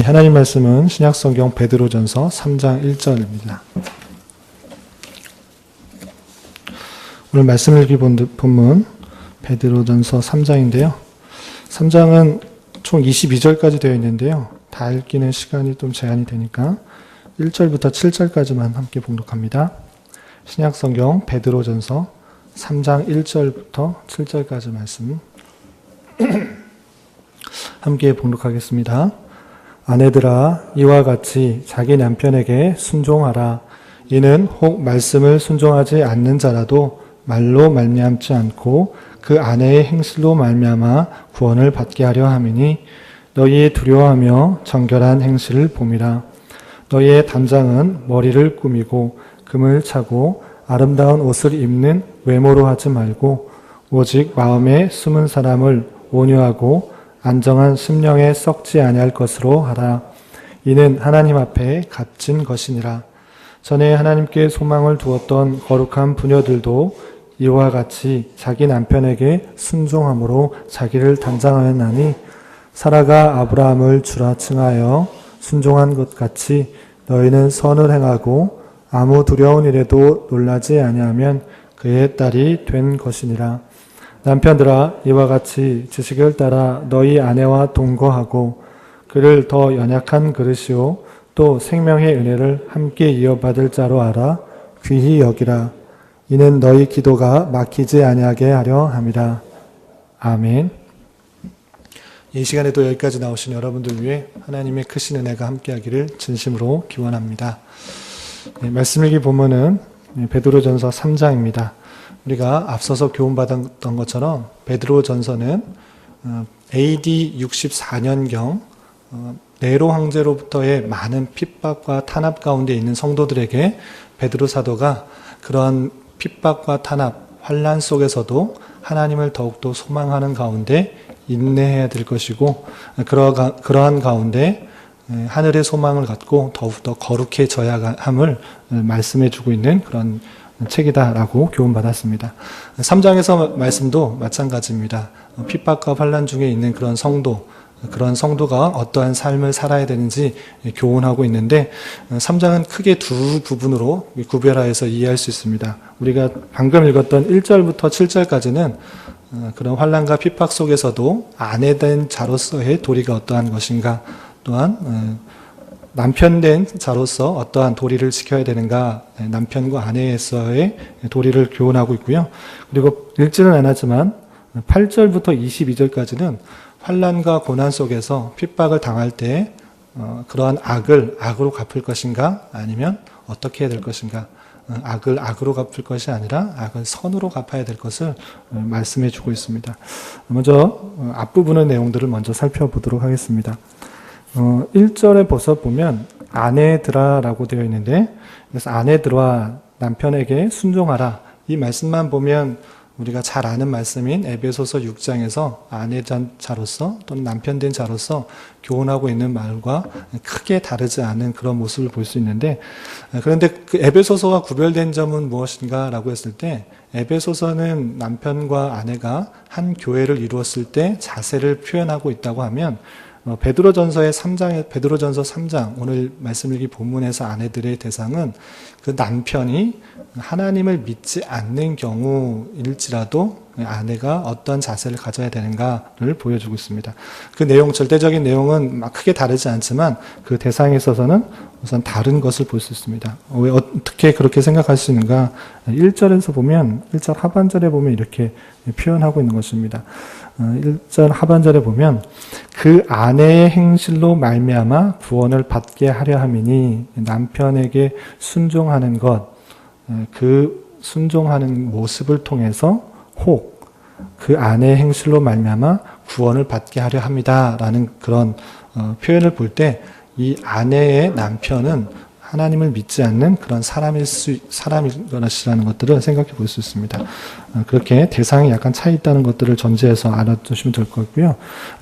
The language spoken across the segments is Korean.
하나님 말씀은 신약성경 베드로전서 3장 1절입니다. 오늘 말씀 읽기 본문 베드로전서 3장인데요. 3장은 총 22절까지 되어 있는데요. 다 읽기는 시간이 좀 제한이 되니까 1절부터 7절까지만 함께 봉독합니다. 신약성경 베드로전서 3장 1절부터 7절까지 말씀 함께 봉독하겠습니다. 아내들아, 이와 같이 자기 남편에게 순종하라. 이는 혹 말씀을 순종하지 않는 자라도 말로 말미암지 않고 그 아내의 행실로 말미암아 구원을 받게 하려 함이니 너희의 두려워하며 정결한 행실을 봄이라. 너희의 단장은 머리를 꾸미고 금을 차고 아름다운 옷을 입는 외모로 하지 말고 오직 마음에 숨은 사람을 온유하고 안정한 심령에 썩지 아니할 것으로 하라. 이는 하나님 앞에 값진 것이니라. 전에 하나님께 소망을 두었던 거룩한 부녀들도 이와 같이 자기 남편에게 순종함으로 자기를 단장하였나니 사라가 아브라함을 주라 칭하여 순종한 것 같이 너희는 선을 행하고 아무 두려운 일에도 놀라지 아니하면 그의 딸이 된 것이니라. 남편들아, 이와 같이 지식을 따라 너희 아내와 동거하고 그를 더 연약한 그릇이요 또 생명의 은혜를 함께 이어받을 자로 알아 귀히 여기라. 이는 너희 기도가 막히지 아니하게 하려 함이라. 아멘. 이 시간에도 여기까지 나오신 여러분들 위해 하나님의 크신 은혜가 함께하기를 진심으로 기원합니다. 말씀 읽기 본문은 베드로전서 3장입니다. 우리가 앞서서 교훈받았던 것처럼 베드로전서는 AD 64년경 네로 황제로부터의 많은 핍박과 탄압 가운데 있는 성도들에게 베드로 사도가 그런 핍박과 탄압, 환난 속에서도 하나님을 더욱더 소망하는 가운데 인내해야 될 것이고 그러한 가운데 하늘의 소망을 갖고 더욱더 거룩해져야 함을 말씀해 주고 있는 그런 책이다라고 교훈받았습니다. 3장에서 말씀도 마찬가지입니다. 핍박과 환난 중에 있는 그런 성도가 어떠한 삶을 살아야 되는지 교훈하고 있는데 3장은 크게 두 부분으로 구별하여서 이해할 수 있습니다. 우리가 방금 읽었던 1절부터 7절까지는 그런 환난과 핍박 속에서도 아내 된 자로서의 도리가 어떠한 것인가, 또한 남편 된 자로서 어떠한 도리를 지켜야 되는가, 남편과 아내에서의 도리를 교훈하고 있고요. 그리고 읽지는 않았지만 8절부터 22절까지는 환난과 고난 속에서 핍박을 당할 때 그러한 악을 악으로 갚을 것인가, 아니면 어떻게 해야 될 것인가, 악을 악으로 갚을 것이 아니라 악을 선으로 갚아야 될 것을 말씀해 주고 있습니다. 먼저 앞부분의 내용들을 먼저 살펴보도록 하겠습니다. 1절에 벌써 보면 아내들아 라고 되어 있는데, 그래서 아내들아 남편에게 순종하라, 이 말씀만 보면 우리가 잘 아는 말씀인 에베소서 6장에서 아내 된 자로서 또는 남편 된 자로서 교훈하고 있는 말과 크게 다르지 않은 그런 모습을 볼 수 있는데, 그런데 그 에베소서와 구별된 점은 무엇인가 라고 했을 때, 에베소서는 남편과 아내가 한 교회를 이루었을 때 자세를 표현하고 있다고 하면, 베드로전서 3장, 오늘 말씀 읽기 본문에서 아내들의 대상은 그 남편이 하나님을 믿지 않는 경우일지라도 아내가 어떤 자세를 가져야 되는가를 보여주고 있습니다. 그 내용, 절대적인 내용은 막 크게 다르지 않지만 그 대상에 있어서는 우선 다른 것을 볼 수 있습니다. 왜 어떻게 그렇게 생각할 수 있는가? 1절에서 보면, 1절 하반절에 보면 이렇게 표현하고 있는 것입니다. 1절 하반절에 보면 그 아내의 행실로 말미암아 구원을 받게 하려 함이니, 남편에게 순종하는 것, 그 순종하는 모습을 통해서 혹 그 아내의 행실로 말미암아 구원을 받게 하려 합니다라는 그런 표현을 볼 때, 이 아내의 남편은 하나님을 믿지 않는 그런 사람일 것이라는 것들을 생각해 볼 수 있습니다. 그렇게 대상이 약간 차이 있다는 것들을 전제해서 알아두시면 될 것 같고요.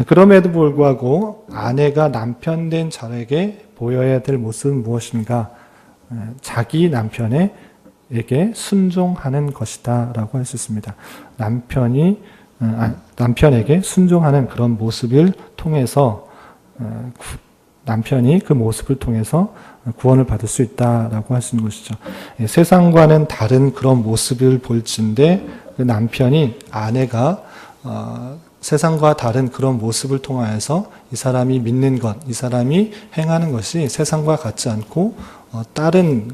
그럼에도 불구하고 아내가 남편 된 자에게 보여야 될 모습은 무엇인가? 자기 남편에게 순종하는 것이다 라고 할 수 있습니다. 남편에게 순종하는 그런 모습을 통해서 남편이 그 모습을 통해서 구원을 받을 수 있다라고 하시는 것이죠. 세상과는 다른 그런 모습을 볼진데 그 남편이 아내가 세상과 다른 그런 모습을 통하여서 이 사람이 믿는 것, 이 사람이 행하는 것이 세상과 같지 않고 다른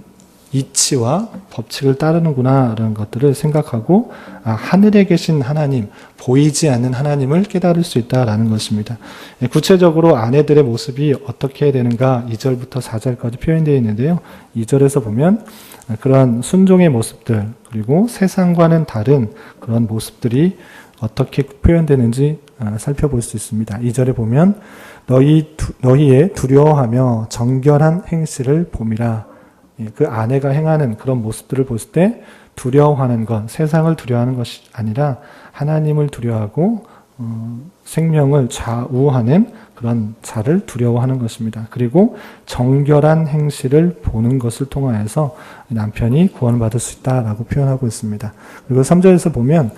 이치와 법칙을 따르는구나 라는 것들을 생각하고 하늘에 계신 하나님, 보이지 않는 하나님을 깨달을 수 있다라는 것입니다. 구체적으로 아내들의 모습이 어떻게 되는가 2절부터 4절까지 표현되어 있는데요. 2절에서 보면 그런 순종의 모습들 그리고 세상과는 다른 그런 모습들이 어떻게 표현되는지 살펴볼 수 있습니다. 2절에 보면 너희의 두려워하며 정결한 행실을 봄이라. 그 아내가 행하는 그런 모습들을 볼 때 두려워하는 것, 세상을 두려워하는 것이 아니라 하나님을 두려워하고 생명을 좌우하는 그런 자를 두려워하는 것입니다. 그리고 정결한 행실을 보는 것을 통하여서 남편이 구원을 받을 수 있다라고 표현하고 있습니다. 그리고 3절에서 보면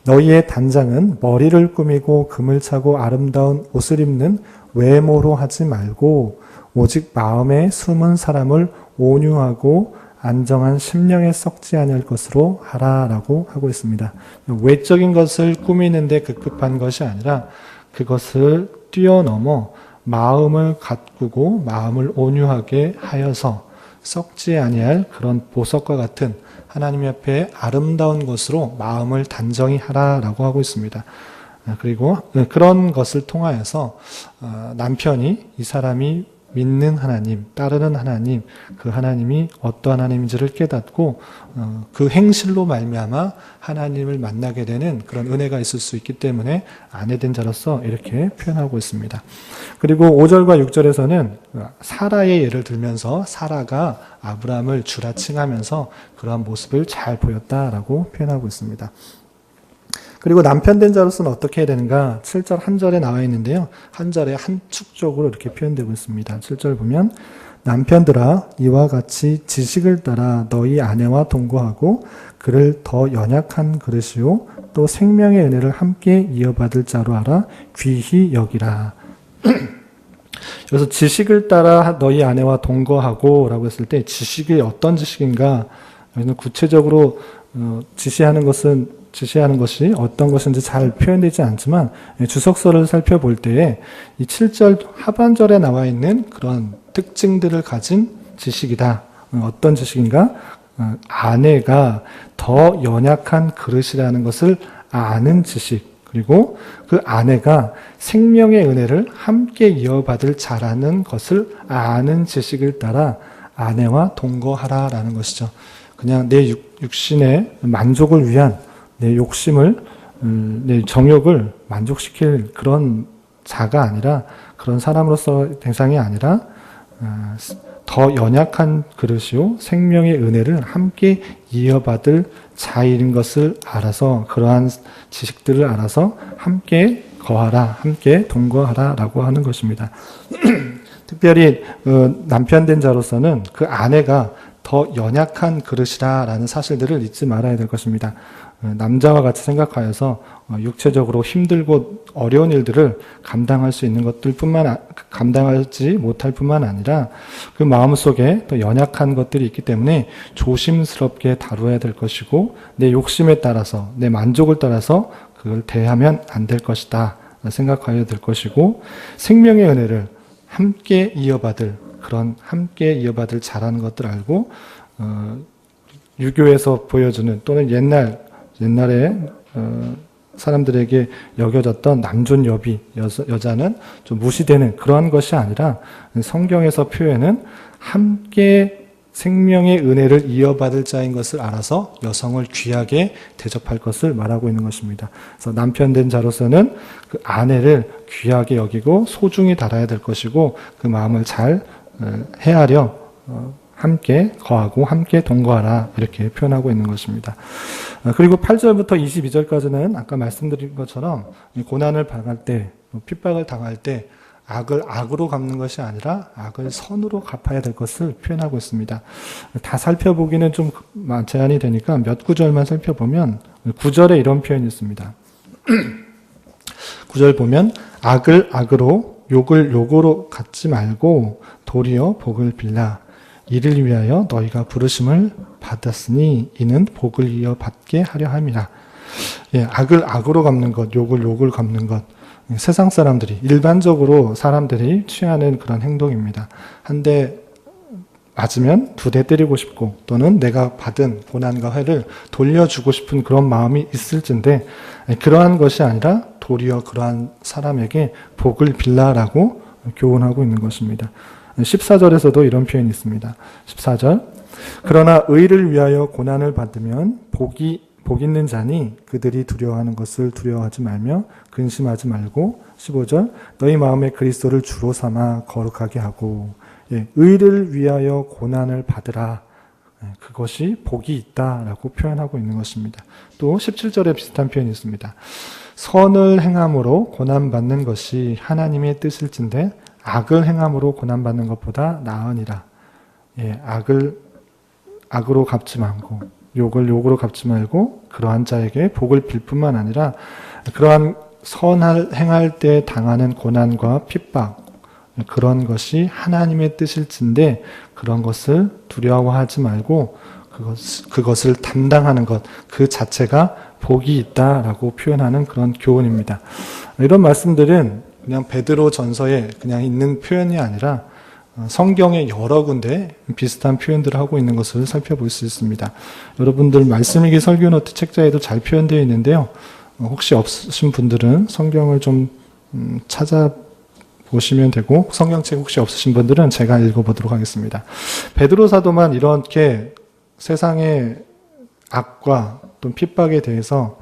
너희의 단장은 머리를 꾸미고 금을 차고 아름다운 옷을 입는 외모로 하지 말고 오직 마음에 숨은 사람을 온유하고 안정한 심령에 썩지 않을 것으로 하라라고 하고 있습니다. 외적인 것을 꾸미는데 급급한 것이 아니라 그것을 뛰어넘어 마음을 가꾸고 마음을 온유하게 하여서 썩지 아니할 그런 보석과 같은 하나님 앞에 아름다운 것으로 마음을 단정히 하라라고 하고 있습니다. 그리고 그런 것을 통하여서 남편이 이 사람이 믿는 하나님, 따르는 하나님, 그 하나님이 어떠한 하나님인지를 깨닫고 그 행실로 말미암아 하나님을 만나게 되는 그런 은혜가 있을 수 있기 때문에 아내된 자로서 이렇게 표현하고 있습니다. 그리고 5절과 6절에서는 사라의 예를 들면서 사라가 아브라함을 주라 칭하면서 그러한 모습을 잘 보였다라고 표현하고 있습니다. 그리고 남편 된 자로서는 어떻게 해야 되는가? 7절 한 절에 나와 있는데요. 한 절에 한축적으로 이렇게 표현되고 있습니다. 7절 보면 남편들아 이와 같이 지식을 따라 너희 아내와 동거하고 그를 더 연약한 그릇이요 또 생명의 은혜를 함께 이어받을 자로 알아 귀히 여기라. 그래서 지식을 따라 너희 아내와 동거하고 라고 했을 때 지식이 어떤 지식인가? 여기는 구체적으로 지시하는 것이 어떤 것인지 잘 표현되지 않지만 주석서를 살펴볼 때에 이 7절 하반절에 나와 있는 그런 특징들을 가진 지식이다. 어떤 지식인가? 아내가 더 연약한 그릇이라는 것을 아는 지식. 그리고 그 아내가 생명의 은혜를 함께 이어받을 자라는 것을 아는 지식을 따라 아내와 동거하라라는 것이죠. 그냥 내 육신의 만족을 위한 내 욕심을, 내 정욕을 만족시킬 그런 자가 아니라, 그런 사람으로서 대상이 아니라, 더 연약한 그릇이요, 생명의 은혜를 함께 이어받을 자인 것을 알아서, 그러한 지식들을 알아서 함께 거하라, 함께 동거하라 라고 하는 것입니다. 특별히 남편 된 자로서는 그 아내가 더 연약한 그릇이라는 사실들을 잊지 말아야 될 것입니다. 남자와 같이 생각하여서 육체적으로 힘들고 어려운 일들을 감당할 수 있는 것들 감당하지 못할 뿐만 아니라 그 마음속에 또 연약한 것들이 있기 때문에 조심스럽게 다루어야 될 것이고 내 욕심에 따라서 내 만족을 따라서 그걸 대하면 안 될 것이다 생각하여야 될 것이고 생명의 은혜를 함께 이어받을 자라는 것들 알고 유교에서 보여주는 또는 옛날에 사람들에게 여겨졌던 남존 여비, 여자는 좀 무시되는 그러한 것이 아니라 성경에서 표현은 함께 생명의 은혜를 이어받을 자인 것을 알아서 여성을 귀하게 대접할 것을 말하고 있는 것입니다. 그래서 남편 된 자로서는 그 아내를 귀하게 여기고 소중히 다뤄야 될 것이고 그 마음을 잘 헤아려 함께 거하고 함께 동거하라 이렇게 표현하고 있는 것입니다. 그리고 8절부터 22절까지는 아까 말씀드린 것처럼 고난을 당할 때, 핍박을 당할 때 악을 악으로 갚는 것이 아니라 악을 선으로 갚아야 될 것을 표현하고 있습니다. 다 살펴보기는 좀 제한이 되니까 몇 구절만 살펴보면 9절에 이런 표현이 있습니다. 9절 보면 악을 악으로 욕을 욕으로 갚지 말고 도리어 복을 빌라. 이를 위하여 너희가 부르심을 받았으니 이는 복을 이어 받게 하려 함이라. 예, 악을 악으로 갚는 것, 욕을 욕을 갚는 것. 세상 사람들이, 일반적으로 사람들이 취하는 그런 행동입니다. 한 대 맞으면 두 대 때리고 싶고, 또는 내가 받은 고난과 해를 돌려주고 싶은 그런 마음이 있을진데, 그러한 것이 아니라 도리어 그러한 사람에게 복을 빌라라고 교훈하고 있는 것입니다. 14절에서도 이런 표현이 있습니다. 14절. 그러나 의를 위하여 고난을 받으면 복 있는 자니 그들이 두려워하는 것을 두려워하지 말며 근심하지 말고. 15절. 너희 마음에 그리스도를 주로 삼아 거룩하게 하고. 예, 의를 위하여 고난을 받으라. 그것이 복이 있다라고 표현하고 있는 것입니다. 또 17절에 비슷한 표현이 있습니다. 선을 행함으로 고난받는 것이 하나님의 뜻일진데 악을 행함으로 고난받는 것보다 나으니라. 예, 악으로 갚지 말고, 욕을 욕으로 갚지 말고, 그러한 자에게 복을 빌 뿐만 아니라, 그러한 선을 행할 때 당하는 고난과 핍박, 그런 것이 하나님의 뜻일진데, 그런 것을 두려워하지 말고, 그것을 담당하는 것, 그 자체가 복이 있다라고 표현하는 그런 교훈입니다. 이런 말씀들은 그냥 베드로 전서에 그냥 있는 표현이 아니라 성경의 여러 군데 비슷한 표현들을 하고 있는 것을 살펴볼 수 있습니다. 여러분들 말씀일기 설교노트 책자에도 잘 표현되어 있는데요. 혹시 없으신 분들은 성경을 좀 찾아보시면 되고, 성경책 혹시 없으신 분들은 제가 읽어보도록 하겠습니다. 베드로 사도만 이렇게 세상의 악과 또 핍박에 대해서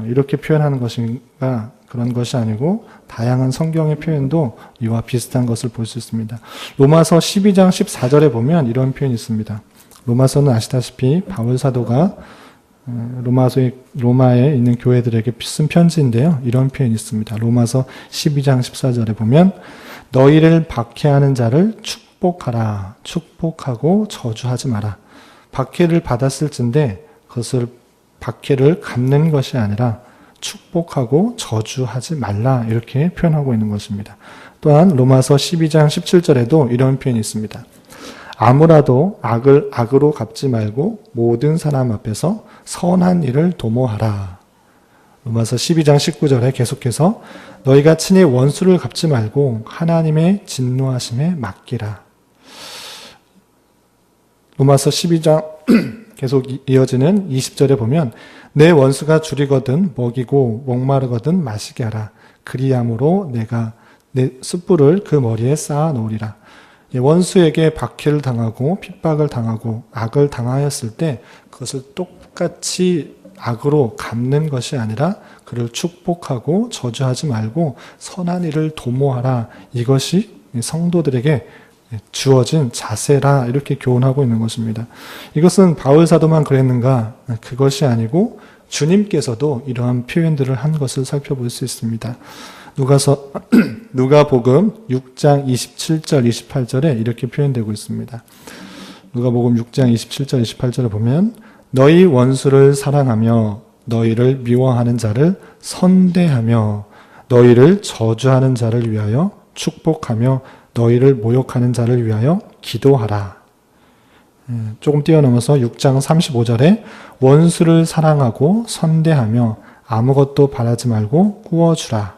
이렇게 표현하는 것인가, 그런 것이 아니고 다양한 성경의 표현도 이와 비슷한 것을 볼 수 있습니다. 로마서 12장 14절에 보면 이런 표현이 있습니다. 로마서는 아시다시피 바울 사도가 로마에 있는 교회들에게 쓴 편지인데요. 이런 표현이 있습니다. 로마서 12장 14절에 보면 너희를 박해하는 자를 축복하라. 축복하고 저주하지 마라. 박해를 받았을진데 그것을 박해를 갚는 것이 아니라 축복하고 저주하지 말라, 이렇게 표현하고 있는 것입니다. 또한 로마서 12장 17절에도 이런 표현이 있습니다. 아무라도 악을 악으로 갚지 말고 모든 사람 앞에서 선한 일을 도모하라. 로마서 12장 19절에 계속해서 너희가 친히 원수를 갚지 말고 하나님의 진노하심에 맡기라. 로마서 12장 계속 이어지는 20절에 보면 내 원수가 줄이거든 먹이고 목마르거든 마시게 하라. 그리함으로 내가 내 숯불을 그 머리에 쌓아 놓으리라. 원수에게 박해를 당하고 핍박을 당하고 악을 당하였을 때 그것을 똑같이 악으로 갚는 것이 아니라 그를 축복하고 저주하지 말고 선한 일을 도모하라. 이것이 성도들에게 주어진 자세라, 이렇게 교훈하고 있는 것입니다. 이것은 바울 사도만 그랬는가? 그것이 아니고 주님께서도 이러한 표현들을 한 것을 살펴볼 수 있습니다. 누가복음 6장 27절 28절에 이렇게 표현되고 있습니다. 누가복음 6장 27절 28절에 보면 너희 원수를 사랑하며 너희를 미워하는 자를 선대하며 너희를 저주하는 자를 위하여 축복하며 너희를 모욕하는 자를 위하여 기도하라. 조금 뛰어넘어서 6장 35절에 원수를 사랑하고 선대하며 아무것도 바라지 말고 구워주라.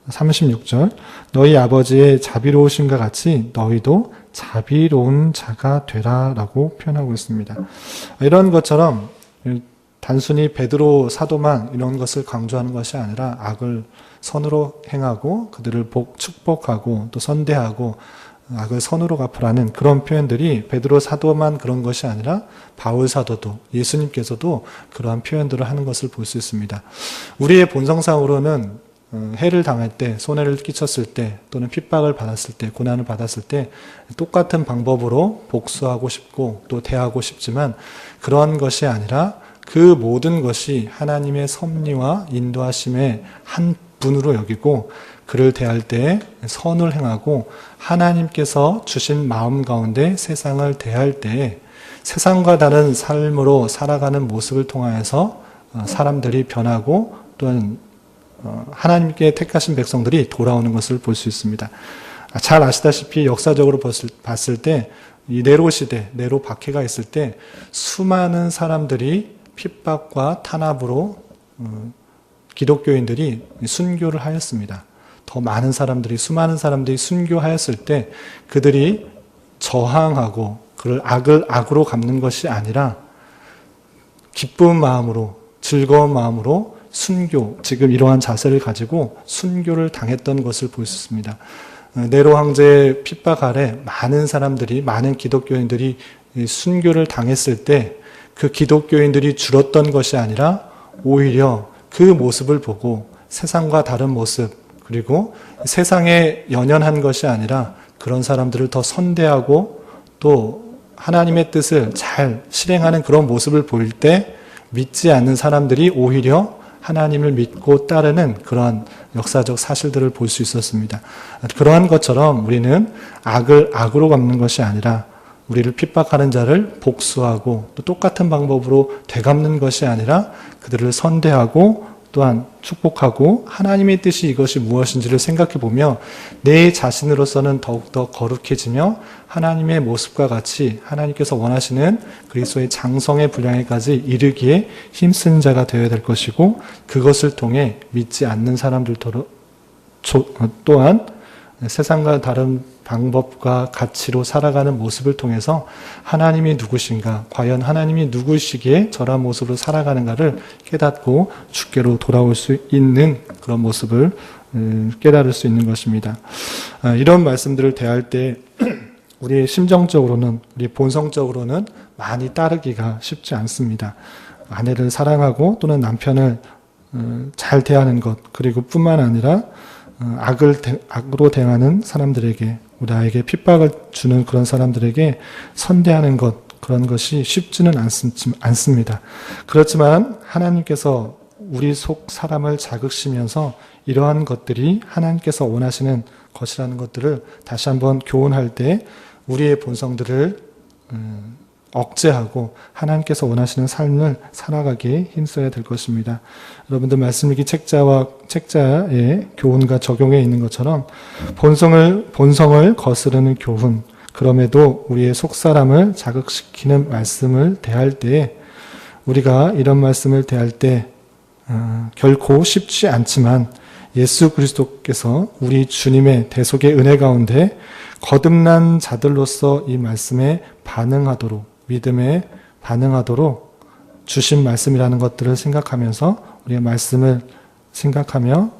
36절 너희 아버지의 자비로우심과 같이 너희도 자비로운 자가 되라 라고 표현하고 있습니다. 이런 것처럼 단순히 베드로 사도만 이런 것을 강조하는 것이 아니라 악을 선으로 행하고 그들을 축복하고 또 선대하고 악을 선으로 갚으라는 그런 표현들이 베드로 사도만 그런 것이 아니라 바울 사도도 예수님께서도 그러한 표현들을 하는 것을 볼 수 있습니다. 우리의 본성상으로는 해를 당할 때, 손해를 끼쳤을 때, 또는 핍박을 받았을 때, 고난을 받았을 때 똑같은 방법으로 복수하고 싶고 또 대하고 싶지만 그런 것이 아니라 그 모든 것이 하나님의 섭리와 인도하심의 한 분으로 여기고 그를 대할 때 선을 행하고 하나님께서 주신 마음 가운데 세상을 대할 때 세상과 다른 삶으로 살아가는 모습을 통하여서 사람들이 변하고 또한 하나님께 택하신 백성들이 돌아오는 것을 볼 수 있습니다. 잘 아시다시피 역사적으로 봤을 때 이 네로 시대, 네로 박해가 있을 때 수많은 사람들이 핍박과 탄압으로 기독교인들이 순교를 하였습니다. 더 많은 사람들이, 수많은 사람들이 순교하였을 때 그들이 저항하고 그를 악을 악으로 갚는 것이 아니라 기쁜 마음으로, 즐거운 마음으로 순교, 지금 이러한 자세를 가지고 순교를 당했던 것을 볼 수 있습니다. 네로 황제의 핍박 아래 많은 사람들이, 많은 기독교인들이 순교를 당했을 때 그 기독교인들이 줄었던 것이 아니라 오히려 그 모습을 보고 세상과 다른 모습, 그리고 세상에 연연한 것이 아니라 그런 사람들을 더 선대하고 또 하나님의 뜻을 잘 실행하는 그런 모습을 보일 때 믿지 않는 사람들이 오히려 하나님을 믿고 따르는 그러한 역사적 사실들을 볼 수 있었습니다. 그러한 것처럼 우리는 악을 악으로 갚는 것이 아니라 우리를 핍박하는 자를 복수하고 또 똑같은 방법으로 되갚는 것이 아니라 그들을 선대하고 또한 축복하고 하나님의 뜻이 이것이 무엇인지를 생각해 보며 내 자신으로서는 더욱더 거룩해지며 하나님의 모습과 같이 하나님께서 원하시는 그리스도의 장성의 분량에까지 이르기에 힘쓰는 자가 되어야 될 것이고, 그것을 통해 믿지 않는 사람들 또한 세상과 다른 방법과 가치로 살아가는 모습을 통해서 하나님이 누구신가, 과연 하나님이 누구시기에 저런 모습으로 살아가는가를 깨닫고 주께로 돌아올 수 있는 그런 모습을 깨달을 수 있는 것입니다. 이런 말씀들을 대할 때 우리의 심정적으로는, 우리 본성적으로는 많이 따르기가 쉽지 않습니다. 아내를 사랑하고 또는 남편을 잘 대하는 것, 그리고 뿐만 아니라 악으로 대하는 사람들에게, 우리에게 핍박을 주는 그런 사람들에게 선대하는 것, 그런 것이 쉽지는 않습니다. 그렇지만 하나님께서 우리 속 사람을 자극시면서 이러한 것들이 하나님께서 원하시는 것이라는 것들을 다시 한번 교훈할 때 우리의 본성들을 억제하고 하나님께서 원하시는 삶을 살아가기에 힘써야 될 것입니다. 여러분들 말씀일기 책자의 교훈과 적용에 있는 것처럼 본성을 거스르는 교훈, 그럼에도 우리의 속사람을 자극시키는 말씀을 대할 때에, 우리가 이런 말씀을 대할 때 결코 쉽지 않지만 예수 그리스도께서 우리 주님의 대속의 은혜 가운데 거듭난 자들로서 이 말씀에 반응하도록, 믿음에 반응하도록 주신 말씀이라는 것들을 생각하면서 우리가 말씀을 생각하며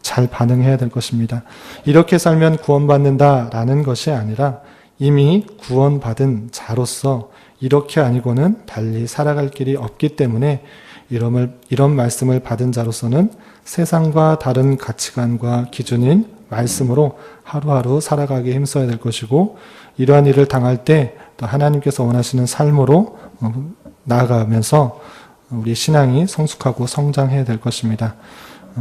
잘 반응해야 될 것입니다. 이렇게 살면 구원받는다라는 것이 아니라 이미 구원받은 자로서 이렇게 아니고는 달리 살아갈 길이 없기 때문에 이런 말씀을 받은 자로서는 세상과 다른 가치관과 기준인 말씀으로 하루하루 살아가기에 힘써야 될 것이고, 이러한 일을 당할 때 또 하나님께서 원하시는 삶으로 나아가면서 우리 신앙이 성숙하고 성장해야 될 것입니다.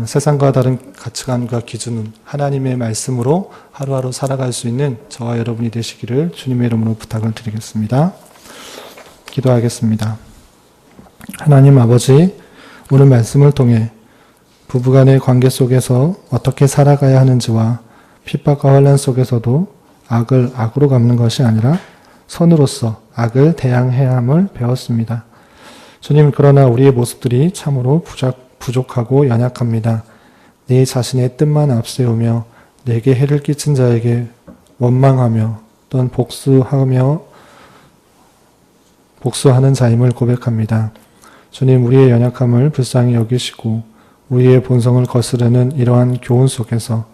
세상과 다른 가치관과 기준은 하나님의 말씀으로 하루하루 살아갈 수 있는 저와 여러분이 되시기를 주님의 이름으로 부탁을 드리겠습니다. 기도하겠습니다. 하나님 아버지, 오늘 말씀을 통해 부부간의 관계 속에서 어떻게 살아가야 하는지와 핍박과 환난 속에서도 악을 악으로 갚는 것이 아니라 선으로서 악을 대항해야 함을 배웠습니다. 주님, 그러나 우리의 모습들이 참으로 부족하고 연약합니다. 내 자신의 뜻만 앞세우며 내게 해를 끼친 자에게 원망하며 또는 복수하는 자임을 고백합니다. 주님, 우리의 연약함을 불쌍히 여기시고 우리의 본성을 거스르는 이러한 교훈 속에서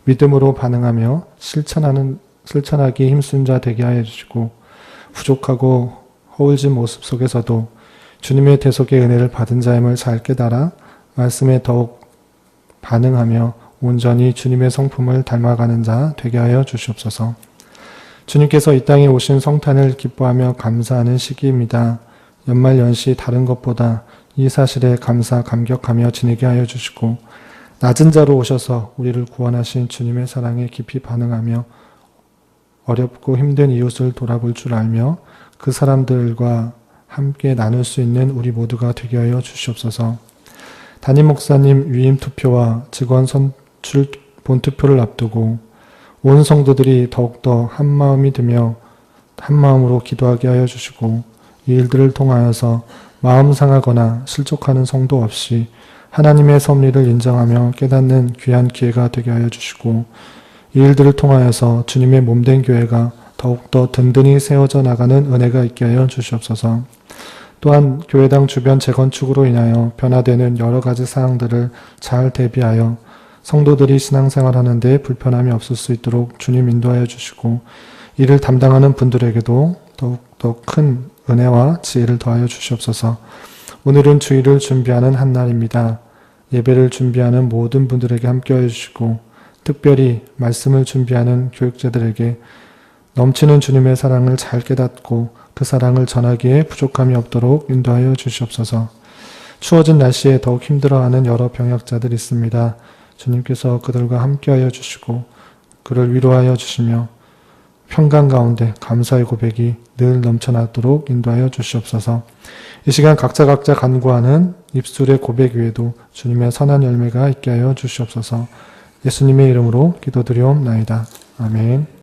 믿음으로 반응하며 실천하기 힘쓴 자 되게 하여 주시고, 부족하고 허울진 모습 속에서도 주님의 대속의 은혜를 받은 자임을 잘 깨달아 말씀에 더욱 반응하며 온전히 주님의 성품을 닮아가는 자 되게 하여 주시옵소서. 주님께서 이 땅에 오신 성탄을 기뻐하며 감사하는 시기입니다. 연말연시 다른 것보다 이 사실에 감격하며 지내게 하여 주시고, 낮은 자로 오셔서 우리를 구원하신 주님의 사랑에 깊이 반응하며 어렵고 힘든 이웃을 돌아볼 줄 알며 그 사람들과 함께 나눌 수 있는 우리 모두가 되게 하여 주시옵소서. 담임 목사님 위임 투표와 직원 선출 본투표를 앞두고 온 성도들이 더욱더 한마음이 되며 한마음으로 기도하게 하여 주시고 이 일들을 통하여서 마음 상하거나 실족하는 성도 없이 하나님의 섭리를 인정하며 깨닫는 귀한 기회가 되게 하여 주시고 이 일들을 통하여서 주님의 몸된 교회가 더욱더 든든히 세워져 나가는 은혜가 있게 하여 주시옵소서. 또한 교회당 주변 재건축으로 인하여 변화되는 여러 가지 사항들을 잘 대비하여 성도들이 신앙생활하는 데 불편함이 없을 수 있도록 주님 인도하여 주시고 이를 담당하는 분들에게도 더욱더 큰 은혜와 지혜를 더하여 주시옵소서. 오늘은 주일을 준비하는 한 날입니다. 예배를 준비하는 모든 분들에게 함께하여 주시고 특별히 말씀을 준비하는 교육자들에게 넘치는 주님의 사랑을 잘 깨닫고 그 사랑을 전하기에 부족함이 없도록 인도하여 주시옵소서. 추워진 날씨에 더욱 힘들어하는 여러 병역자들이 있습니다. 주님께서 그들과 함께하여 주시고 그를 위로하여 주시며 평강 가운데 감사의 고백이 늘 넘쳐나도록 인도하여 주시옵소서. 이 시간 각자 간구하는 입술의 고백 위에도 주님의 선한 열매가 있게 하여 주시옵소서. 예수님의 이름으로 기도드리옵나이다. 아멘.